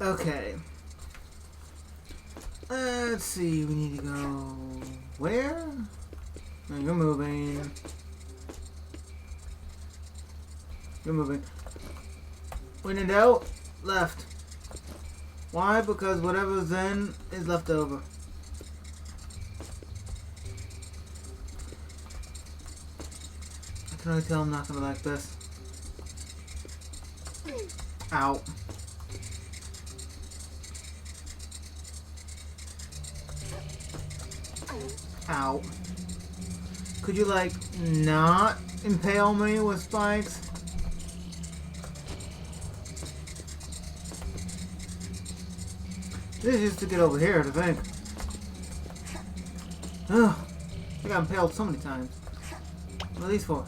Okay. Let's see, we need to go... Where? No, you're moving. You're moving. When in doubt, left. Why? Because whatever's in is left over. I can already tell I'm not gonna like this. Ow. Ow. Could you, like, not impale me with spikes? This is just to get over here, I think. Ugh. I got impaled so many times. What are these for?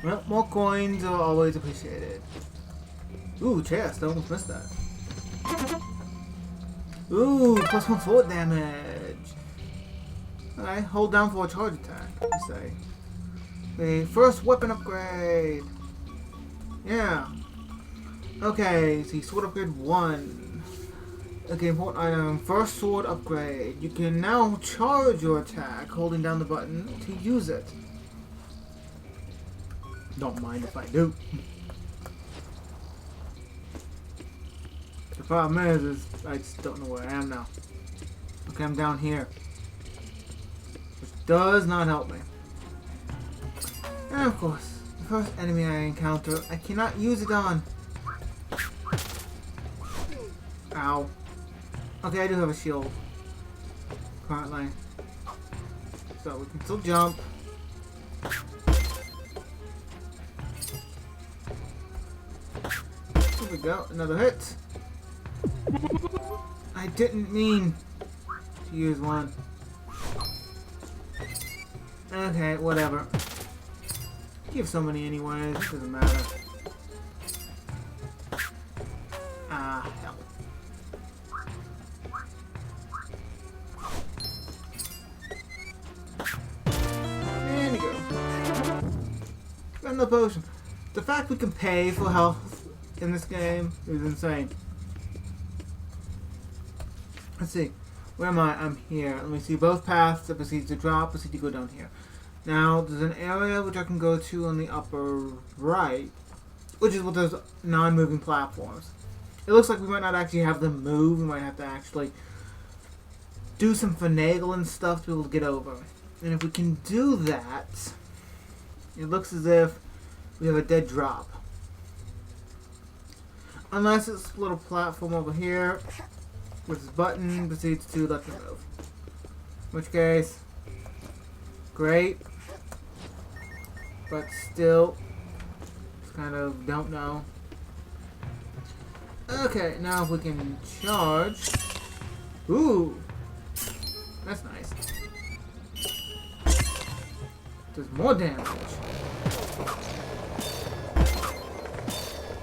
Well, more coins are always appreciated. Ooh, chest. I almost missed that. Ooh, +1 sword damage. Alright, hold down for a charge attack, you say. Okay, first weapon upgrade. Yeah. Okay, see, sword upgrade 1. Okay, important item. First sword upgrade. You can now charge your attack holding down the button to use it. Don't mind if I do. The problem is I just don't know where I am now. Okay, I'm down here. Which does not help me. And of course, the first enemy I encounter, I cannot use it on. Ow. Okay, I do have a shield. Currently. So we can still jump. Here we go, another hit. I didn't mean to use one. Okay, whatever. Give so many anyways, it doesn't matter. Ah, hell. There we go. Got no potion. The fact we can pay for health in this game is insane. Let's see. Where am I? I'm here. Let me see. Both paths that proceed to drop proceed to go down here. Now, there's an area which I can go to on the upper right, which is with those non-moving platforms. It looks like we might not actually have them move. We might have to actually do some finagling stuff to be able to get over. And if we can do that, it looks as if we have a dead drop. Unless it's a little platform over here, with this button proceeds to let them move. In which case, great. But still, just kind of don't know. Okay, now if we can charge. Ooh, that's nice. Does more damage.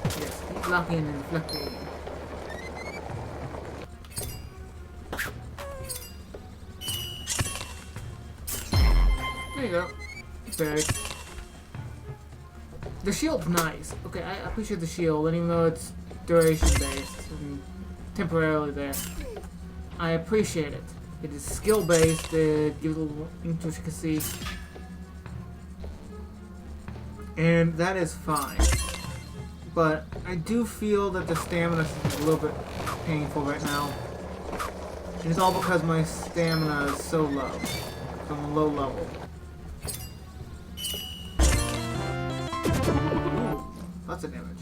Yes, keep blocking and reflecting. There you go. Buried. The shield's nice. Okay, I appreciate the shield, and even though it's duration based and temporarily there, I appreciate it. It is skill based. It gives a little intricacy, and that is fine. But I do feel that the stamina is a little bit painful right now. And it's all because my stamina is so low. I'm a low level. Lots of damage.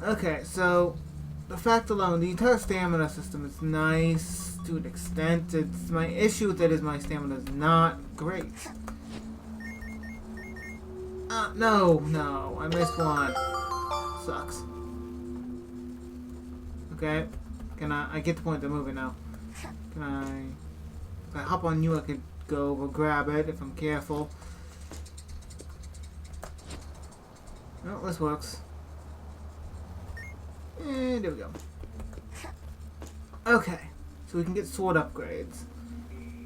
Okay, so the fact alone, the entire stamina system is nice to an extent. It's my issue with it is my stamina is not great. No, I missed one. Sucks. Okay, can I get the point they're moving now. Can if I hop on you, I could go over grab it if I'm careful. Well, this works. And there we go. Okay, so we can get sword upgrades.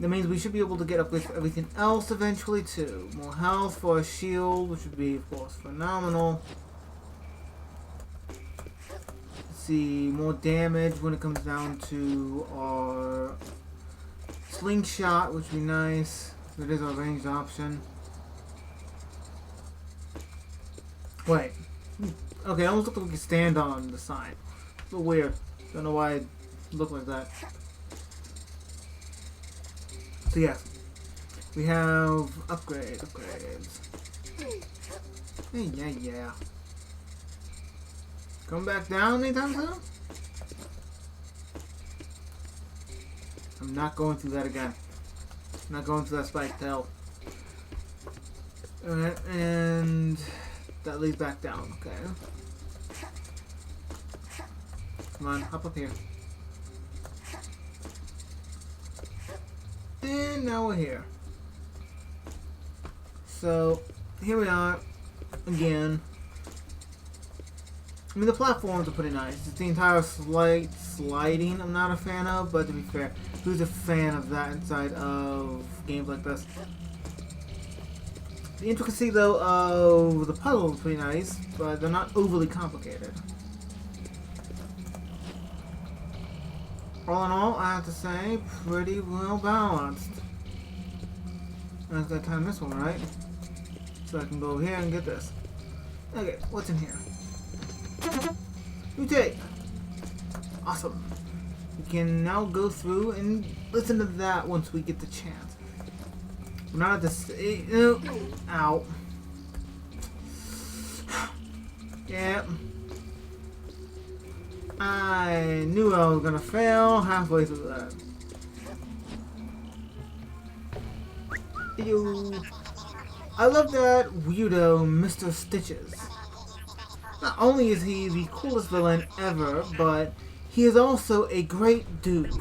That means we should be able to get upgrades for everything else eventually too. More health for a shield, which would be, of course, phenomenal. Let's see, more damage when it comes down to our slingshot, which would be nice. That is our ranged option. Wait. Okay, it almost looks like we can stand on the sign. It's a little weird. Don't know why it looked like that. So yes, we have upgrades. Hey, yeah. Come back down anytime soon? I'm not going through that again. I'm not going through that spike tail. Alright, and that leads back down, okay. Come on, hop up here. And now we're here. So, here we are, again. I mean, the platforms are pretty nice. It's the entire sliding I'm not a fan of, but to be fair, who's a fan of that inside of games like this? The intricacy, though, of the puzzles is pretty nice, but they're not overly complicated. All in all, I have to say, pretty well balanced. I've got to time this one, right? So I can go here and get this. Okay, what's in here? New tape! Awesome. We can now go through and listen to that once we get the chance. We're not at this. Ow. Yeah. I knew I was gonna fail halfway through that. Ew. I love that weirdo Mr. Stitches. Not only is he the coolest villain ever, but he is also a great dude.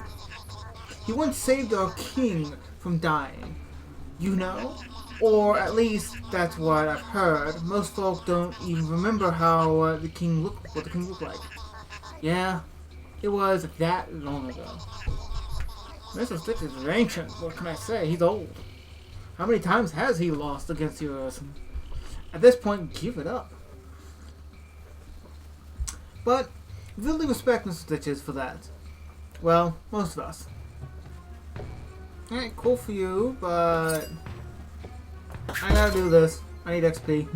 He once saved our king from dying. You know? Or at least that's what I've heard. Most folk don't even remember how what the king looked like. Yeah, it was that long ago. Mr. Stitches is ancient. What can I say? He's old. How many times has he lost against yours? At this point, give it up. But really respect Mr. Stitches for that. Well, most of us. Alright, cool for you, but I gotta do this. I need XP.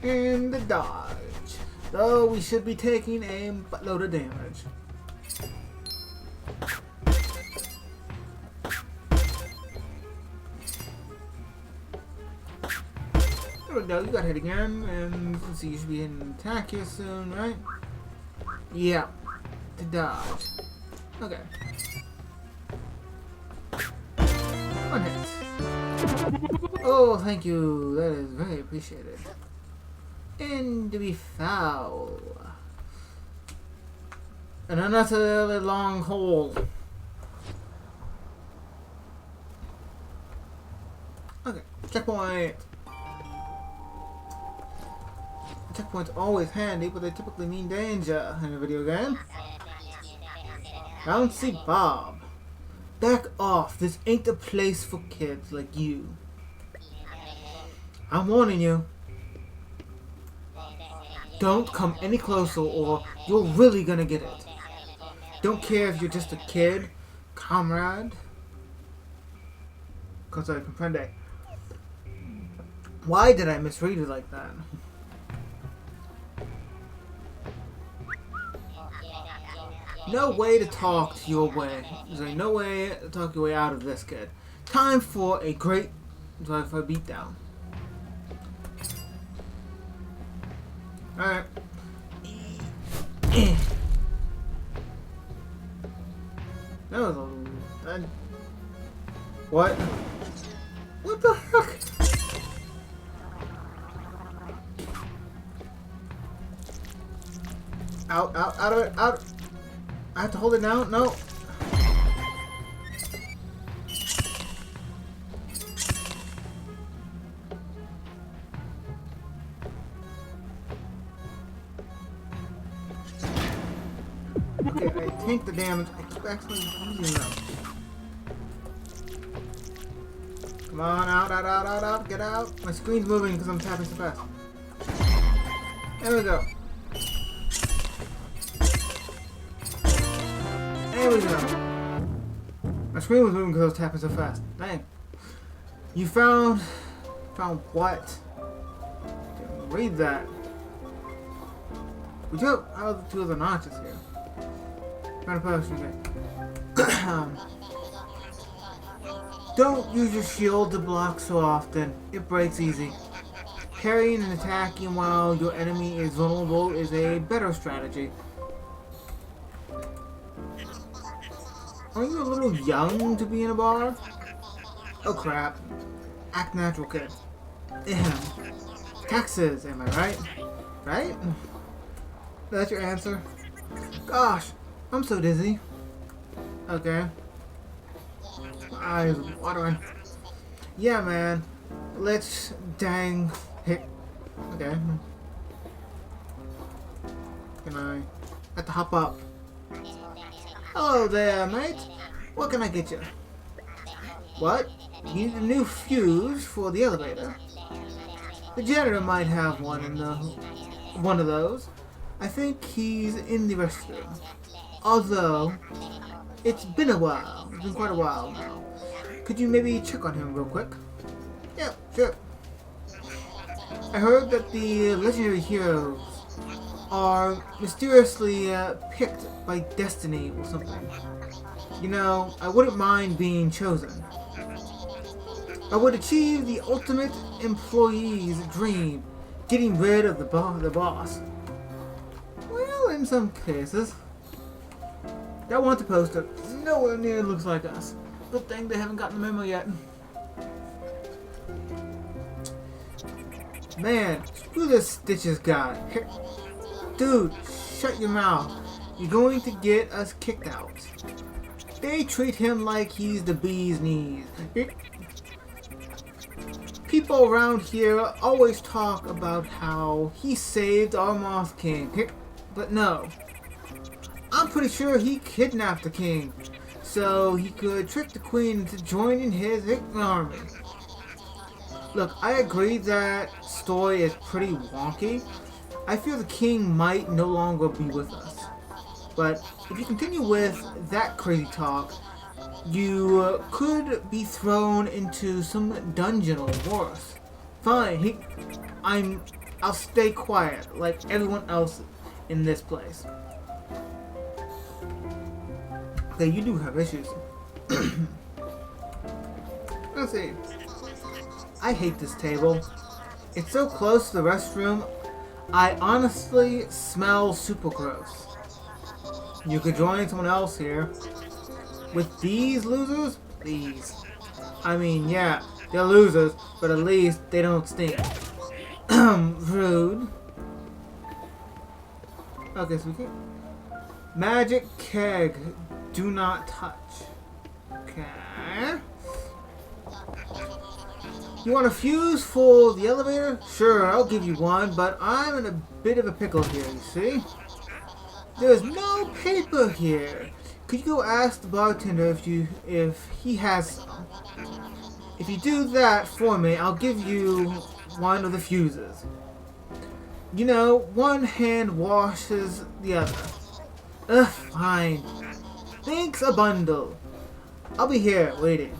And the dodge. Though we should be taking a buttload of damage. There we go, you got hit again, and let's see, you should be hitting an attack here soon, right? Yeah, to dodge. Okay. One hit. Oh, thank you, that is very appreciated. And to be foul. An unnecessarily long hole. Okay, checkpoint. Checkpoints always handy, but they typically mean danger in a video game. Bouncy Bob. Back off. This ain't the place for kids like you. I'm warning you. Don't come any closer or you're really gonna get it. Don't care if you're just a kid, comrade. Cosa comprende. Why did I misread it like that? No way to talk to your way. There's no way to talk your way out of this, kid. Time for a beatdown. Alright. That was a... What? What the heck? Out of it, out. I have to hold it now? No. tank the damage. I keep actually using them. Come on, out, get out. My screen's moving because I'm tapping so fast. There we go. There we go. My screen was moving because I was tapping so fast. Dang. You found what? Didn't read that. We took out the 2 other notches here. Found a potion there. Don't use your shield to block so often. It breaks easy. Parrying and attacking while your enemy is vulnerable is a better strategy. Aren't you a little young to be in a bar? Oh crap. Act natural, kid. Taxes, am I right? Right? That's your answer? Gosh, I'm so dizzy. Okay. My eyes are watering. Yeah, man. Let's dang hit. Okay. Can I have to hop up? Hello there, mate. What can I get you? What? You need a new fuse for the elevator. The janitor might have one of those. I think he's in the restroom. Although, it's been a while. It's been quite a while now. Could you maybe check on him real quick? Yeah, sure. I heard that the legendary heroes are mysteriously picked by destiny or something. You know, I wouldn't mind being chosen. I would achieve the ultimate employee's dream, getting rid of the boss. Well, in some cases. That one to poster nowhere near looks like us. Good thing they haven't gotten the memo yet. Man, who this Stitches guy? Dude, shut your mouth. You're going to get us kicked out. They treat him like he's the bee's knees. People around here always talk about how he saved our Moth King. But no. I'm pretty sure he kidnapped the king so he could trick the queen into joining his army. Look, I agree that story is pretty wonky. I feel the king might no longer be with us. But if you continue with that crazy talk, you could be thrown into some dungeon or worse. Fine, I'll stay quiet like everyone else in this place. Okay, you do have issues. Let's see. I hate this table. It's so close to the restroom, I honestly smell super gross. You could join someone else here. With these losers? These. I mean, yeah, they're losers, but at least they don't stink. Rude. Okay, so we can... Magic KEG. Do not touch. Okay. You want a fuse for the elevator? Sure, I'll give you one, but I'm in a bit of a pickle here, you see? There's no paper here. Could you go ask the bartender if he has some? If you do that for me, I'll give you one of the fuses. You know, one hand washes the other. Ugh, fine. Thanks a bundle. I'll be here waiting.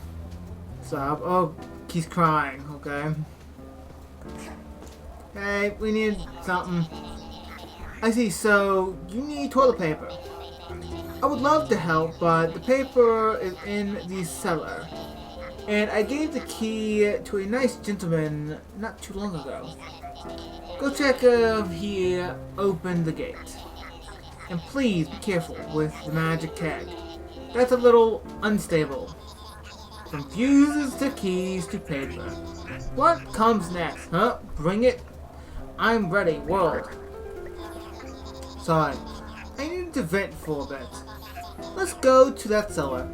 Sob. Oh, he's crying, okay? Hey, we need something. I see, so you need toilet paper. I would love to help, but the paper is in the cellar. And I gave the key to a nice gentleman not too long ago. Go check if he opened the gate. And please be careful with the magic KEG. That's a little unstable. From fuses to keys to paper. What comes next, huh? Bring it. I'm ready, world. Sorry, I needed to vent for a bit. Let's go to that cellar.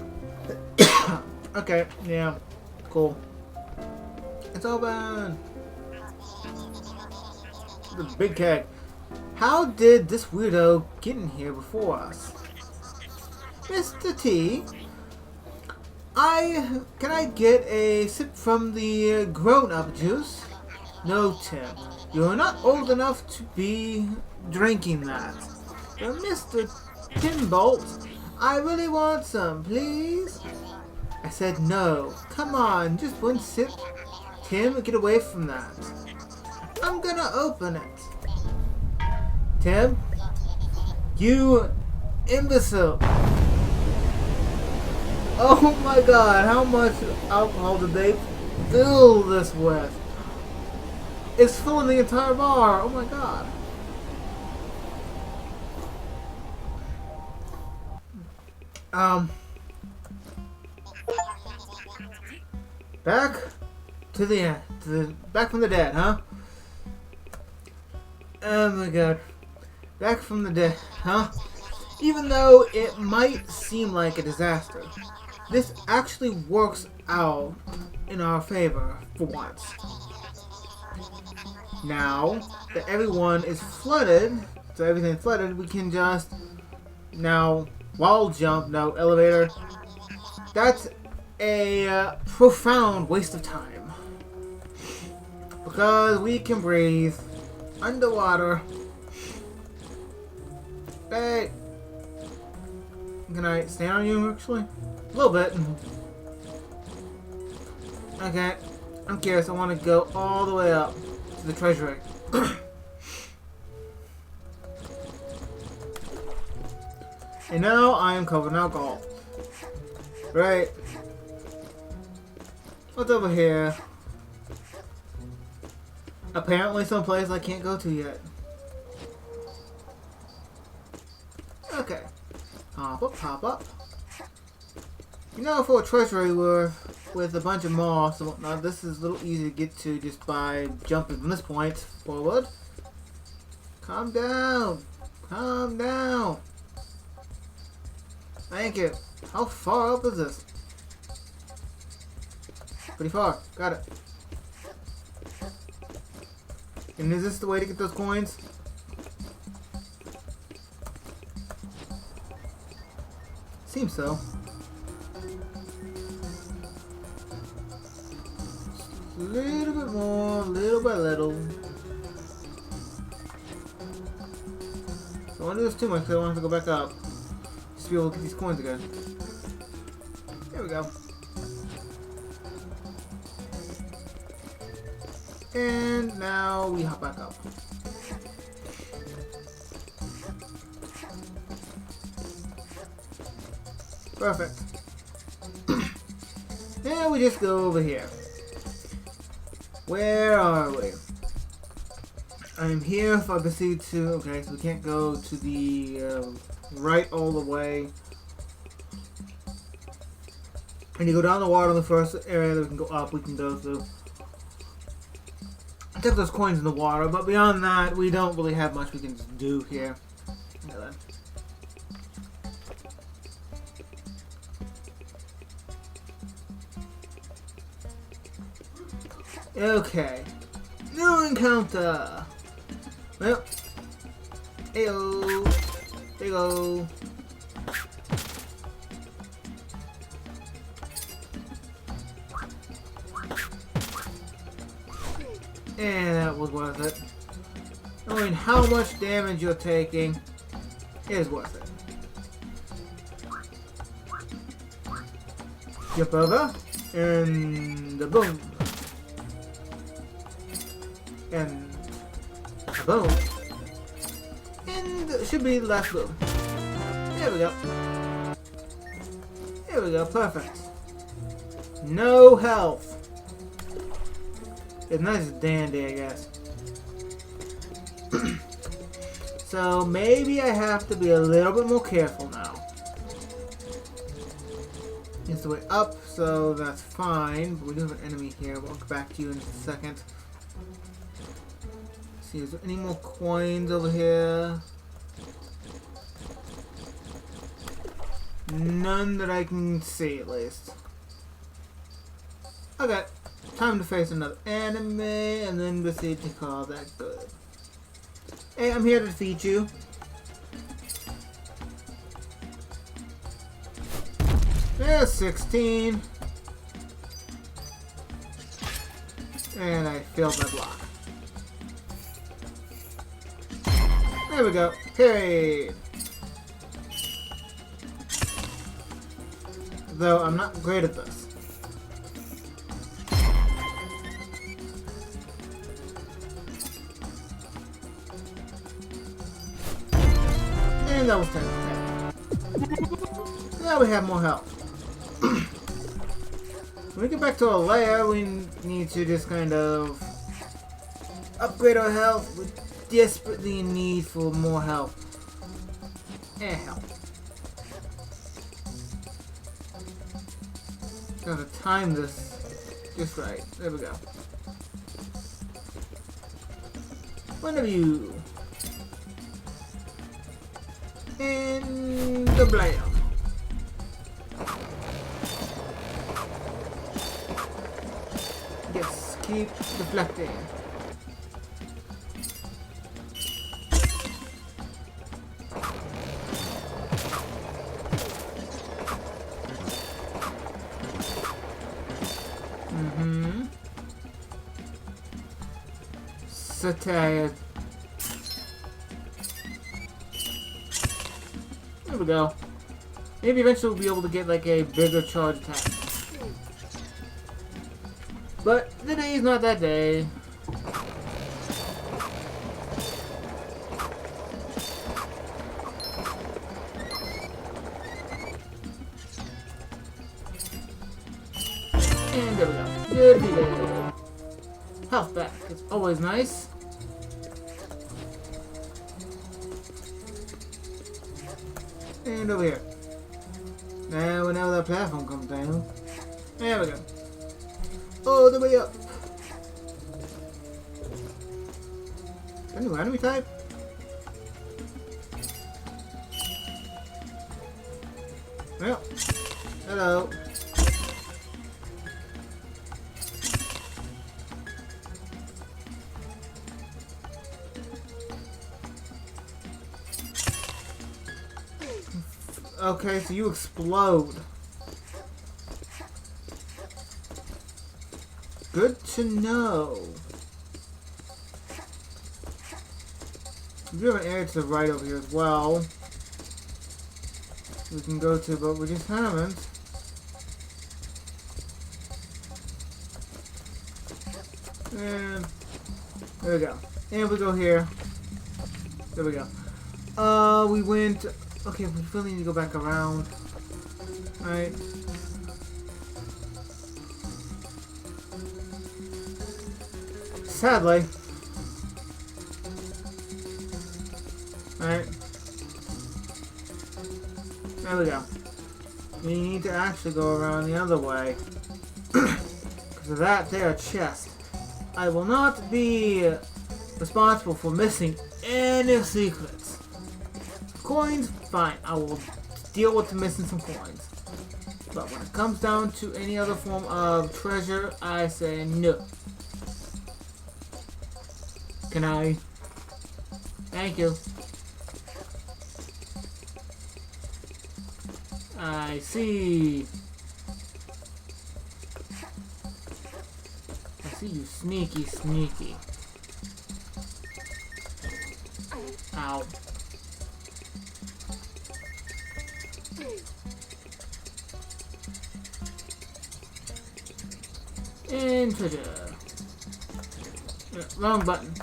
Okay, yeah, cool. It's open. The big KEG. How did this weirdo get in here before us? Mr. T, can I get a sip from the grown-up juice? No, Tim. You're not old enough to be drinking that. But Mr. Timbolt, I really want some, please. I said no. Come on, just one sip. Tim, get away from that. I'm gonna open it. Tim? You imbecile. Oh my god, how much alcohol did they fill this with? It's filling the entire bar. Oh my god. Back to the end. Back from the dead, huh? Oh my god. Back from the dead, huh? Even though it might seem like a disaster, this actually works out in our favor for once. Now that everyone is flooded, so everything's flooded, we can just now wall jump, no elevator. That's a profound waste of time because we can breathe underwater. Hey, can I stand on you actually? A little bit. Okay, I'm curious. I want to go all the way up to the treasury. And now I am covered in alcohol. Right. What's over here? Apparently someplace I can't go to yet. Okay. Hop up, hop up. You know, for a treasury with a bunch of moss and whatnot, this is a little easy to get to just by jumping from this point forward. Calm down. Calm down. Thank you. How far up is this? Pretty far. Got it. And is this the way to get those coins? Seems so. A little bit more, little by little. Don't want to do this too much because I want to go back up. Just to be able to get these coins again. There we go. And now we hop back up. Perfect. Now we just go over here. Where are we? I'm here if I proceed to... Okay, so we can't go to the right all the way. And you go down the water in the first area that we can go up, we can go through. I took those coins in the water, but beyond that, we don't really have much we can do here. Okay. New encounter! Well. Heyo. There you go. And that was worth it. Knowing how much damage you're taking is worth it. Jump over. And the boom. And a boom. And it should be the last boom. There we go. There we go, perfect. No health. It's nice and dandy, I guess. So maybe I have to be a little bit more careful now. It's the way up, so that's fine. But we do have an enemy here. We'll get back to you in a second. See, is there any more coins over here? None that I can see, at least. Okay, time to face another enemy, and then proceed to call that good. Hey, I'm here to defeat you. There's 16. And I failed my block. There we go. Carried. Though I'm not great at this. And that was 10. Now we have more health. When we get back to our lair, we need to just kind of upgrade our health. We desperately need for more health. And health. Gotta time this just right. There we go. One of you. And the blam. Yes, keep deflecting. So tired. There we go. Maybe eventually we'll be able to get like a bigger charge attack. But today's not that day. And there we go. Good, good. Health back. It's always nice. And over here. Now, whenever that platform comes down. There we go. All the way up. New enemy type? Well, hello. Okay, so you explode. Good to know. We have an area to the right over here as well. We can go to, but we just haven't. And there we go. And we go here. There we go. We went. Okay, we really need to go back around. Alright. Sadly. Alright. There we go. We need to actually go around the other way. Because of that there chest. I will not be responsible for missing any secrets. Coins? Fine. I will deal with missing some coins. But when it comes down to any other form of treasure, I say no. Can I? Thank you. I see. I see you, sneaky, sneaky. Ow. And treasure. Wrong button.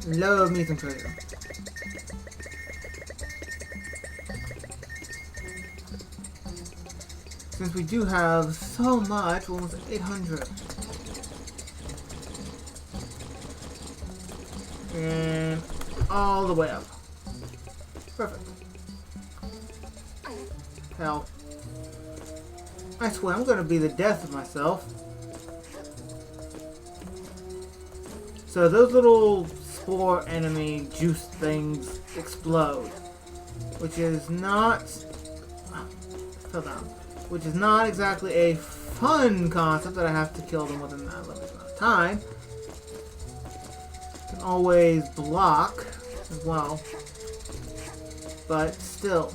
Love me some treasure. Since we do have so much, almost 800. And all the way up. Perfect. Hell. I swear I'm gonna be the death of myself. So those little spore enemy juice things explode. Which is not... Fell down. Which is not exactly a fun concept that I have to kill them within that limited amount of time. Can always block as well. but still.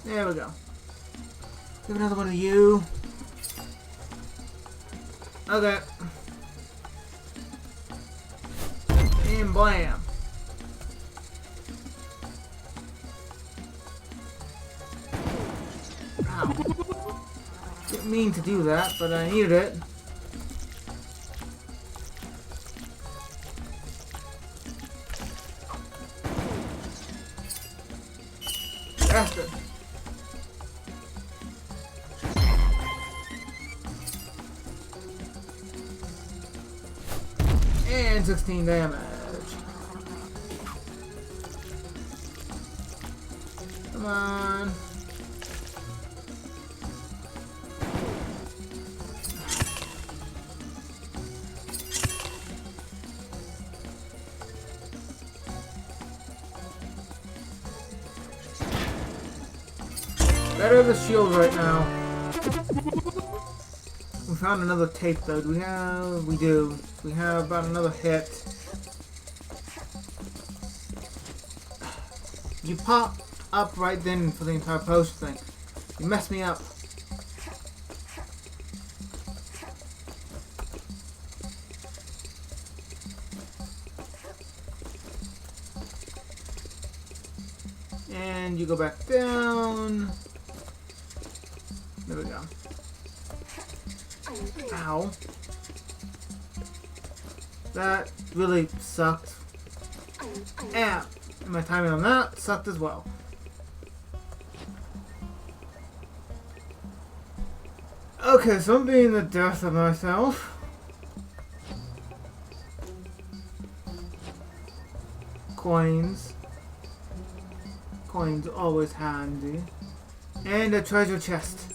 There we go. Give another one of you. Okay. And blam. Ow. Didn't mean to do that, but I needed it. Bastard. And 16 damage. Come on. Better the shield right now. We found another tape though. Do we have? We do. We have about another hit. You popped up right then for the entire post thing. You messed me up. And you go back down. There we go. Ow. That really sucked. And my timing on that sucked as well. Okay, so I'm being the death of myself. Coins. Coins always handy. And a treasure chest.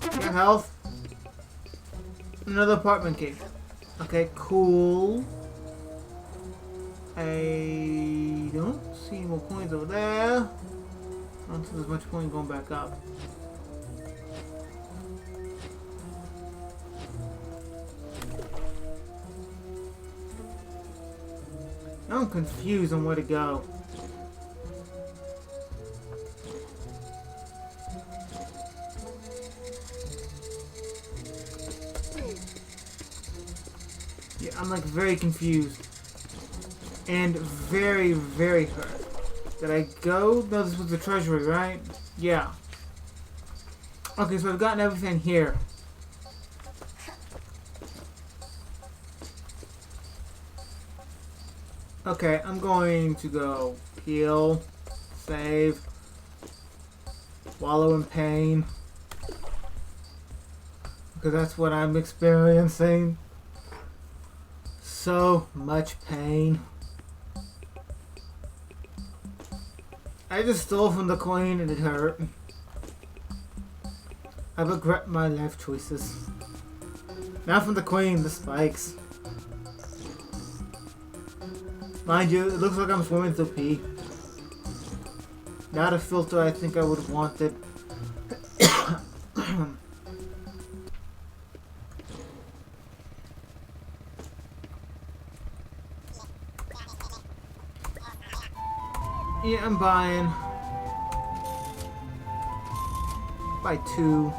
Get health. Another apartment key. Okay, cool. I don't see more coins over there. I don't see there's much point going back up. I'm confused on where to go. Yeah, I'm like very confused. And very, very hurt. Did I go? No, this was the treasury, right? Yeah. Okay, so I've gotten everything here. Okay, I'm going to go heal, save, wallow in pain. Because that's what I'm experiencing. So much pain. I just stole from the queen and it hurt. I regret my life choices. Not from the queen, the spikes. Mind you, it looks like I'm swimming through pee. Not a filter I think I would have wanted. Yeah, I'm buying. Buy 2.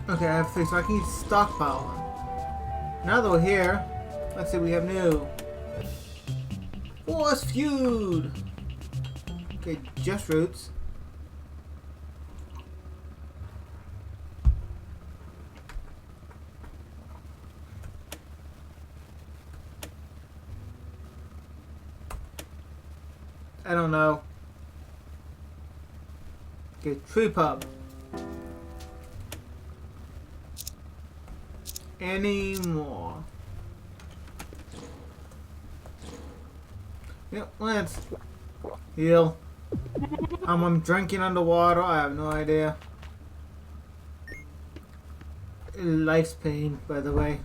Okay, I have 3, so I can use stockpile one. Now that we're here, let's see what we have new. Force feud! Okay, just roots. I don't know. Okay, tree pub. Any more? Yep, let's heal. I'm drinking underwater. I have no idea. Life's pain, by the way.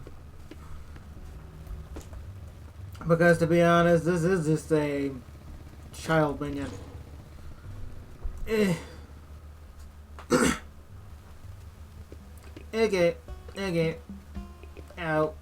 Because to be honest, this is just a child minion. Okay. Okay. Out.